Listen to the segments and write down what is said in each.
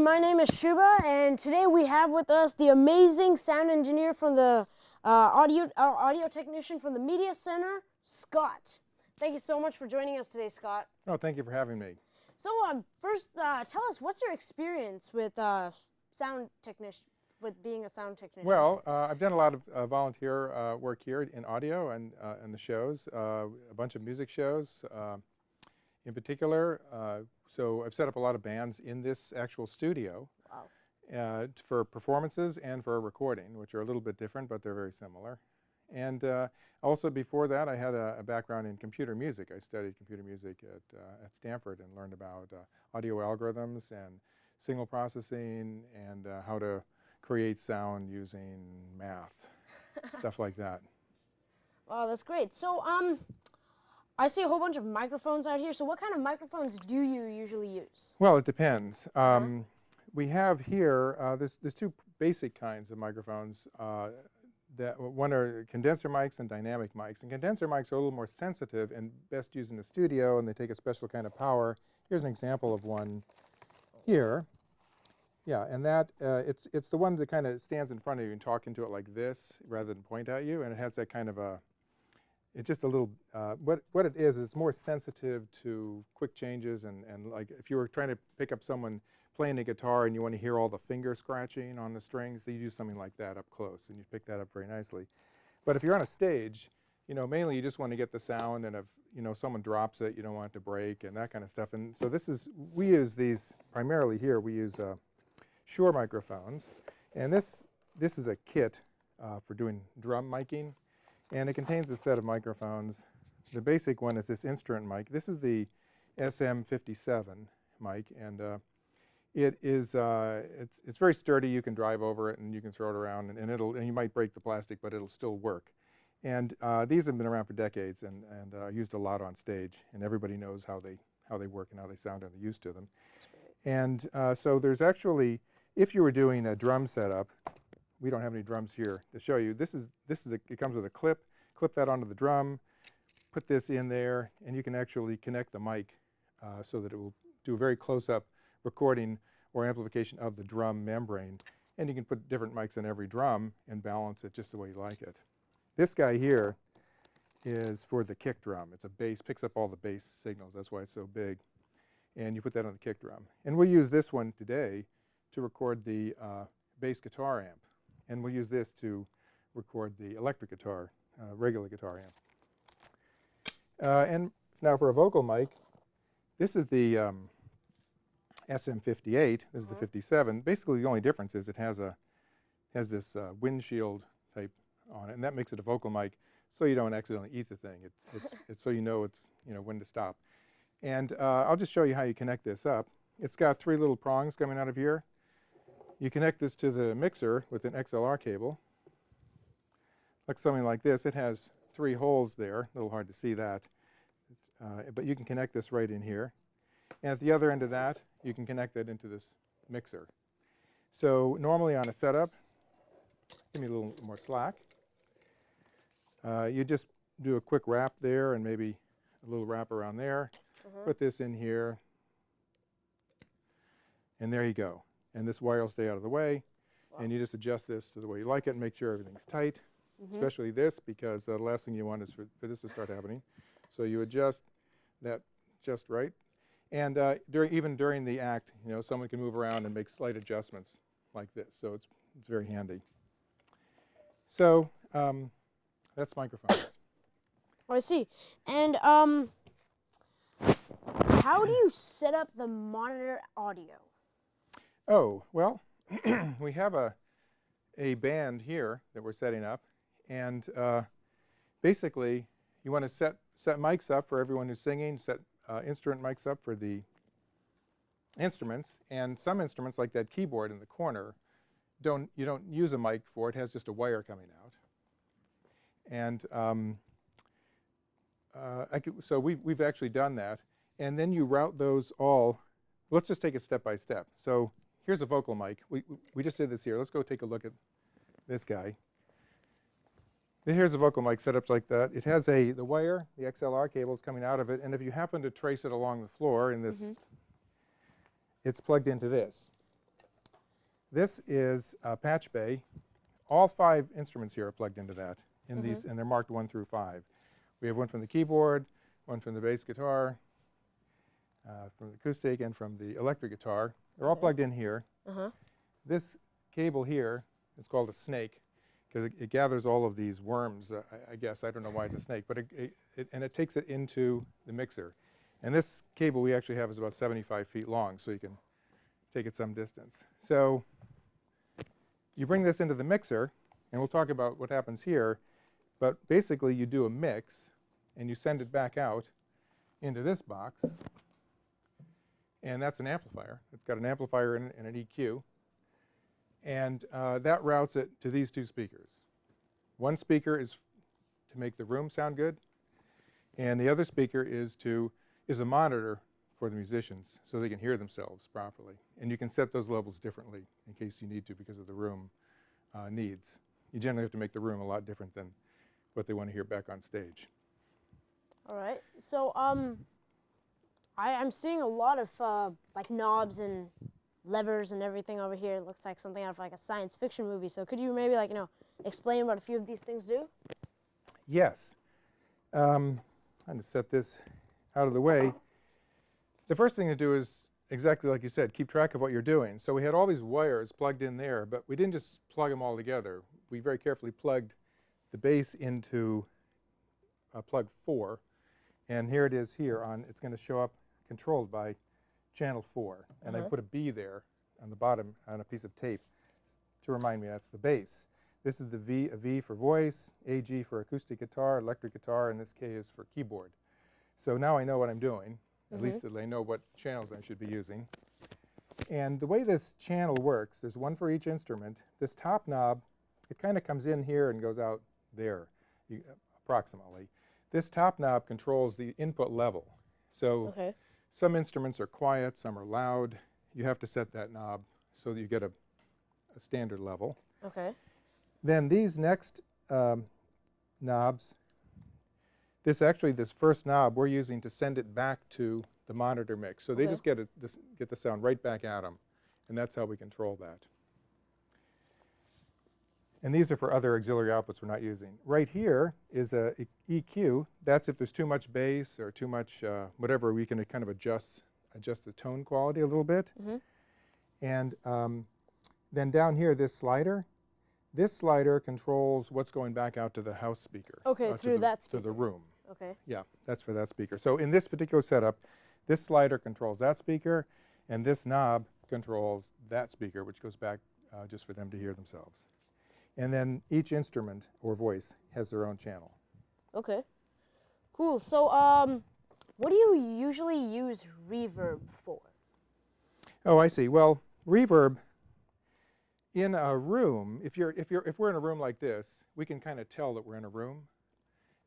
my name is Shuba, and today we have with us the amazing sound engineer from the audio technician from the Media Center, Scott. Thank you so much for joining us today, Scott. Oh, thank you for having me. So first, tell us, what's your experience with being a sound technician? Well, I've done a lot of volunteer work here in audio and the shows, a bunch of music shows in particular. So I've set up a lot of bands in this actual studio. Wow. For performances and for recording, which are a little bit different, but they're very similar. And also before that, I had a background in computer music. I studied computer music at Stanford and learned about audio algorithms and signal processing and how to create sound using math, stuff like that. Wow, that's great. So I see a whole bunch of microphones out here. So what kind of microphones do you usually use? Well, it depends. We have here, there's two basic kinds of microphones. One are condenser mics and dynamic mics. And condenser mics are a little more sensitive and best used in the studio, and they take a special kind of power. Here's an example of one here. Yeah, and that it's the one that kind of stands in front of you and talk into it like this rather than point at you, and it has that kind of it's just a little, what it is, it's more sensitive to quick changes and like if you were trying to pick up someone playing a guitar and you want to hear all the finger scratching on the strings, you use something like that up close and you pick that up very nicely. But if you're on a stage, mainly you just want to get the sound, and if someone drops it, you don't want it to break and that kind of stuff. And so we use these primarily here. We use Shure microphones, and this is a kit for doing drum miking, and it contains a set of microphones. The basic one is this instrument mic. This is the SM57 mic, and it's very sturdy. You can drive over it and you can throw it around, and you might break the plastic, but it'll still work. And these have been around for decades and used a lot on stage, and everybody knows how they work and how they sound, and they're used to them. That's great. And so there's actually, if you were doing a drum setup, we don't have any drums here to show you. It comes with a clip that onto the drum, put this in there, and you can actually connect the mic so that it will do a very close-up recording or amplification of the drum membrane. And you can put different mics in every drum and balance it just the way you like it. This guy here is for the kick drum. It's a bass, picks up all the bass signals. That's why it's so big. And you put that on the kick drum. And we'll use this one today to record the bass guitar amp. And we'll use this to record the electric guitar, regular guitar amp. And now for a vocal mic, this is the SM58. This is the 57. Basically, the only difference is it has this windshield type on it, and that makes it a vocal mic, so you don't accidentally eat the thing. It's so it's when to stop. And I'll just show you how you connect this up. It's got 3 little prongs coming out of here. You connect this to the mixer with an XLR cable. Looks something like this. It has 3 holes there. A little hard to see that, but you can connect this right in here. And at the other end of that, you can connect that into this mixer. So normally on a setup, give me a little more slack. You just do a quick wrap there and maybe a little wrap around there. Put this in here, and there you go. And this wire will stay out of the way. Wow. And you just adjust this to the way you like it and make sure everything's tight, especially this, because the last thing you want is for this to start happening. So you adjust that just right. And even during the act, someone can move around and make slight adjustments like this. So it's very handy. So that's microphones. Oh, I see. And how do you set up the monitor audio? Oh, well, we have a band here that we're setting up, and basically you want to set mics up for everyone who's singing, set instrument mics up for the instruments, and some instruments like that keyboard in the corner you don't use a mic for. It has just a wire coming out. And so we've actually done that, and then you route those all. Let's just take it step by step. So here's a vocal mic. We just did this here. Let's go take a look at this guy. Here's a vocal mic set up like that. It has the wire, the XLR cable is coming out of it, and if you happen to trace it along the floor in this, it's plugged into this. this is a patch bay. All 5 instruments here are plugged into that, in these, and they're marked 1 through 5. We have one from the keyboard, one from the bass guitar, from the acoustic, and from the electric guitar. They're all plugged in here. This cable here, it's called a snake, because it gathers all of these worms, I guess. I don't know why it's a snake, but it takes it into the mixer. And this cable we actually have is about 75 feet long, so you can take it some distance. So you bring this into the mixer, and we'll talk about what happens here, but basically you do a mix, and you send it back out into this box, and that's an amplifier. It's got an amplifier in it and an EQ, and that routes it to these 2 speakers. One speaker is to make the room sound good, and the other speaker is a monitor for the musicians so they can hear themselves properly. And you can set those levels differently in case you need to because of the room needs. You generally have to make the room a lot different than what they want to hear back on stage. All right. So I'm seeing a lot of like knobs and levers and everything over here. It looks like something out of like a science fiction movie. So could you maybe like, explain what a few of these things do? Yes. I'm going to set this out of the way. The first thing to do is, exactly like you said, keep track of what you're doing. So we had all these wires plugged in there, but we didn't just plug them all together. We very carefully plugged the bass into plug 4. And here it is here on, it's going to show up controlled by channel 4. And I put a B there on the bottom on a piece of tape to remind me that's the bass. This is the V, a V for voice, AG for acoustic guitar, electric guitar, and this K is for keyboard. So now I know what I'm doing. At least I know what channels I should be using. And the way this channel works, there's one for each instrument. This top knob, it kind of comes in here and goes out there, approximately. This top knob controls the input level. So some instruments are quiet, some are loud. You have to set that knob so that you get a standard level. Then these next knobs, this first knob we're using to send it back to the monitor mix. So they just get the sound right back at them, and that's how we control that. And these are for other auxiliary outputs we're not using. Right here is a EQ. That's if there's too much bass or too much whatever, we can kind of adjust the tone quality a little bit. And then down here, this slider controls what's going back out to the house speaker. Through that speaker. To the room. Yeah, that's for that speaker. So in this particular setup, this slider controls that speaker, and this knob controls that speaker, which goes back just for them to hear themselves. And then each instrument or voice has their own channel. Cool. So what do you usually use reverb for? Oh, I see. Well, reverb in a room, if we're in a room like this, we can kind of tell that we're in a room,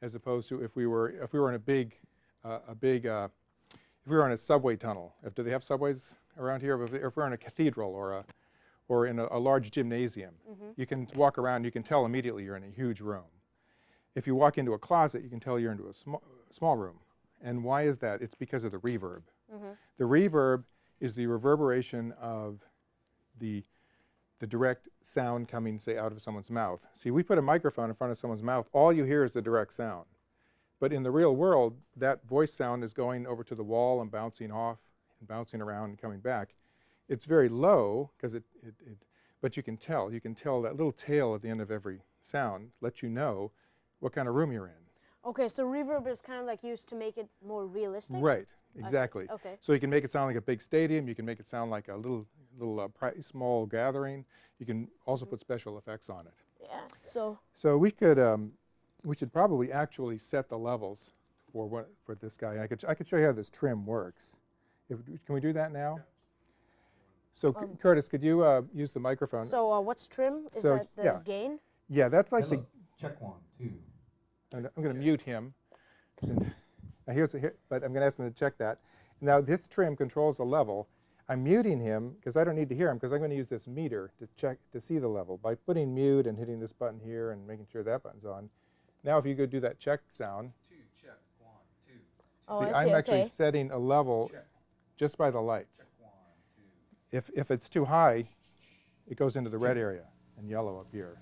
as opposed to if we were in if we were in a subway tunnel. Do they have subways around here? If we're in a cathedral or in a large gymnasium, you can walk around, you can tell immediately you're in a huge room. If you walk into a closet, you can tell you're into a small room. And why is that? It's because of the reverb. The reverb is the reverberation of the direct sound coming, say, out of someone's mouth. See, we put a microphone in front of someone's mouth, all you hear is the direct sound. But in the real world, that voice sound is going over to the wall and bouncing off and bouncing around and coming back. It's very low, because but you can tell that little tail at the end of every sound lets you know what kind of room you're in. So reverb is kind of like used to make it more realistic? Right, exactly. So you can make it sound like a big stadium, you can make it sound like a little small gathering. You can also put special effects on it. Yeah. So we should probably actually set the levels for this guy. I could show you how this trim works. Can we do that now? So Curtis, could you use the microphone? So what's trim? Is that the gain? Yeah, that's like the. Check 1, 2. I'm going to mute him. And but I'm going to ask him to check that. Now this trim controls the level. I'm muting him because I don't need to hear him, because I'm going to use this meter to see the level by putting mute and hitting this button here and making sure that button's on. Now if you go do that check sound. 2, check 1, 2. Oh, see, I see, I'm actually setting a level just by the lights. Check 1, 2. If it's too high, it goes into the red area and yellow up here.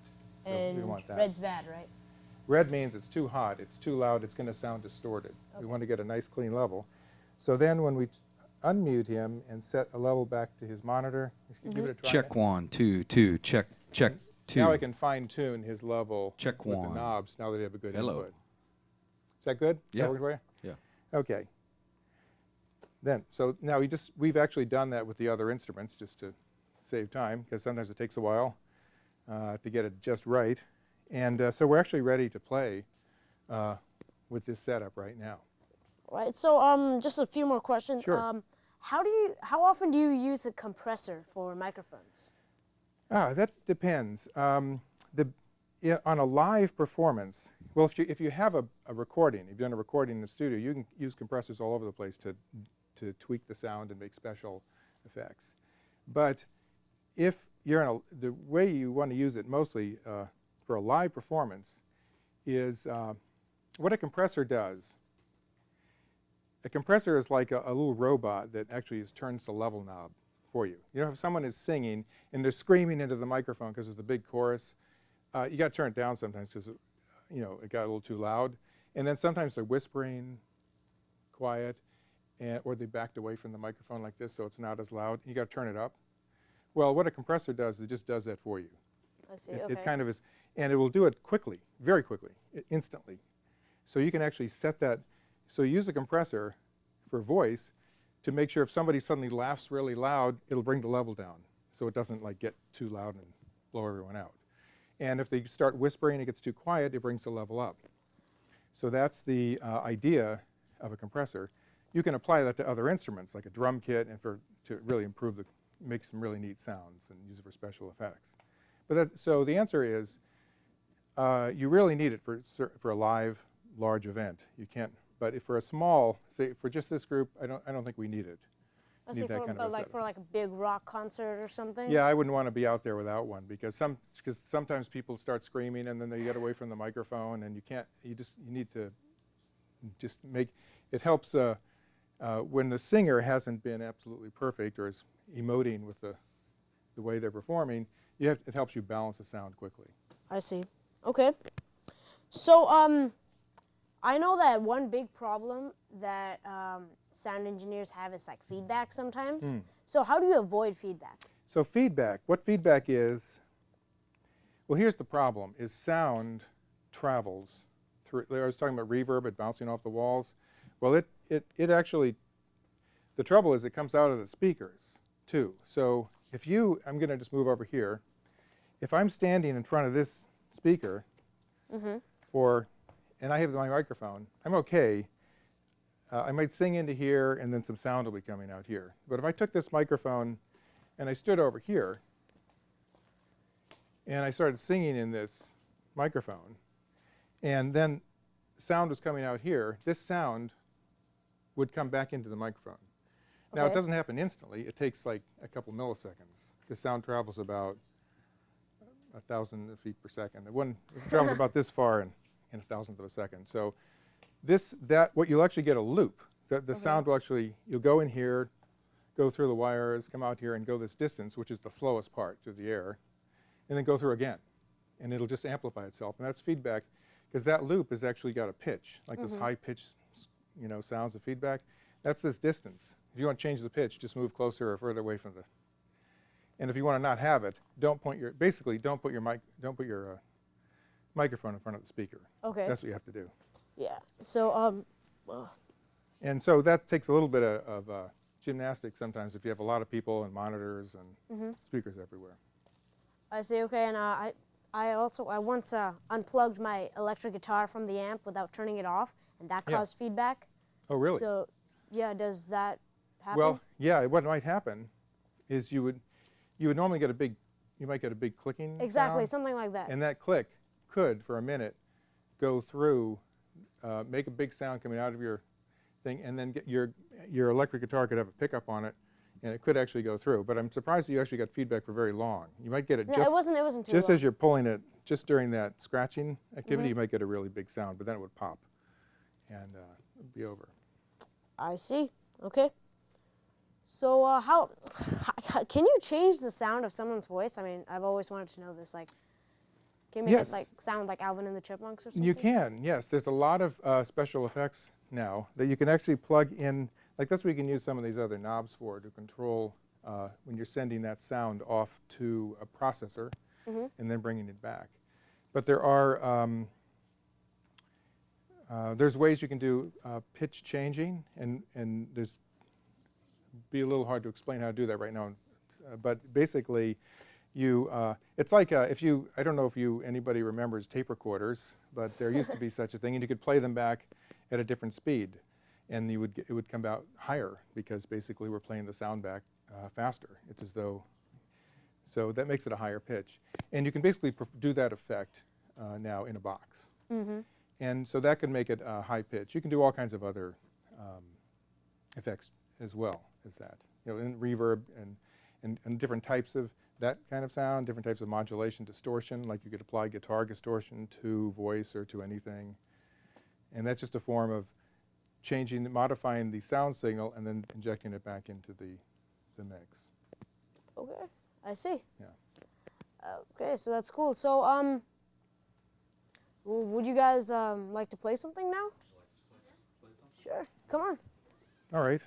So we And don't want that. red's bad, right? Red means it's too hot, it's too loud, it's going to sound distorted. We want to get a nice clean level. So then when we unmute him and set a level back to his monitor, give it a try. Check 1, 2, 2. Check 2. Now I can fine tune his level Check with 1. the knobs now that I have a good Hello. input. Is that good? Yeah. That work for you? Yeah. Okay. Then, so now we've actually done that with the other instruments just to save time, because sometimes it takes a while to get it just right. And so we're actually ready to play with this setup right now. Right. So just a few more questions. Sure. How often do you use a compressor for microphones? That depends. On a live performance, well, if you have a recording, if you've done a recording in the studio, you can use compressors all over the place to tweak the sound and make special effects. But if you're the way you want to use it mostly for a live performance is what a compressor does. A compressor is like a little robot that actually turns the level knob for you. You know, if someone is singing and they're screaming into the microphone because it's the big chorus, you got to turn it down sometimes because it got a little too loud. And then sometimes they're whispering, quiet, or they backed away from the microphone like this so it's not as loud. You got to turn it up. Well, what a compressor does is it just does that for you. I see. It kind of is, and it will do it quickly, very quickly, instantly. So you can actually set that. So you use a compressor for voice to make sure if somebody suddenly laughs really loud, it'll bring the level down so it doesn't like get too loud and blow everyone out. And if they start whispering and it gets too quiet, it brings the level up. So that's the idea of a compressor. You can apply that to other instruments like a drum kit and to really make some really neat sounds and use it for special effects. But so the answer is you really need it for a live, large event. You can't. But if for a small, say for just this group, I don't think we need it. I see. For like a big rock concert or something. Yeah, I wouldn't want to be out there without one because sometimes people start screaming and then they get away from the microphone and you can't. You need to just make it helps when the singer hasn't been absolutely perfect or is emoting with the way they're performing. It helps you balance the sound quickly. I see. Okay. So I know that one big problem that sound engineers have is like feedback sometimes. So how do you avoid feedback? So feedback, what feedback is, well, here's the problem, is sound travels through, I was talking about reverb, it bouncing off the walls. Well, it actually, the trouble is it comes out of the speakers too. So if I'm going to just move over here. If I'm standing in front of this speaker, and I have my microphone, I'm okay. I might sing into here and then some sound will be coming out here. But if I took this microphone and I stood over here and I started singing in this microphone and then sound was coming out here, this sound would come back into the microphone. Now it doesn't happen instantly, it takes like a couple milliseconds. The sound travels about 1,000 feet per second. It travels about this far in a thousandth of a second. So what you'll actually get a loop. The sound will actually, you'll go in here, go through the wires, come out here and go this distance, which is the slowest part through the air, and then go through again. And it'll just amplify itself. And that's feedback, because that loop has actually got a pitch, like this high-pitched sounds of feedback. That's this distance. If you want to change the pitch, just move closer or further away from the. And if you want to not have it, don't put your microphone in front of the speaker. Okay. That's what you have to do. Yeah. So And so that takes a little bit of gymnastics sometimes if you have a lot of people and monitors and speakers everywhere. I see. Okay. And I once unplugged my electric guitar from the amp without turning it off, and that caused feedback. Oh, really? So, yeah, does that happen? Well, yeah. What might happen is you would normally get you might get a big clicking exactly, sound, something like that. and that click could, for a minute, go through, make a big sound coming out of your thing, and then your electric guitar could have a pickup on it, and it could actually go through. But I'm surprised that you actually got feedback for very long. You might get it it wasn't too just long. as you're pulling it, just during that scratching activity, you might get a really big sound, but then it would pop, and it would be over. I see. Okay. So how can you change the sound of someone's voice? I mean, I've always wanted to know this. Like, can you make Yes. it like sound like Alvin and the Chipmunks or something? You can, yes. There's a lot of special effects now that you can actually plug in. Like that's what you can use some of these other knobs for to control when you're sending that sound off to a processor and then bringing it back. But there are there's ways you can do pitch changing, and there's be a little hard to explain how to do that right now. But basically, you it's like if you I don't know if anybody remembers tape recorders, but there used to be such a thing, and you could play them back at a different speed, and it would come out higher because basically we're playing the sound back faster. It's as though so that makes it a higher pitch, and you can basically do that effect now in a box, and so that can make it high pitch. You can do all kinds of other effects as well as that, in reverb and different types of that kind of sound, different types of modulation, distortion, like you could apply guitar distortion to voice or to anything. And that's just a form of modifying the sound signal and then injecting it back into the mix. Okay, I see. Yeah. Okay, so that's cool. So would you guys like to play something now? Sure, come on. All right.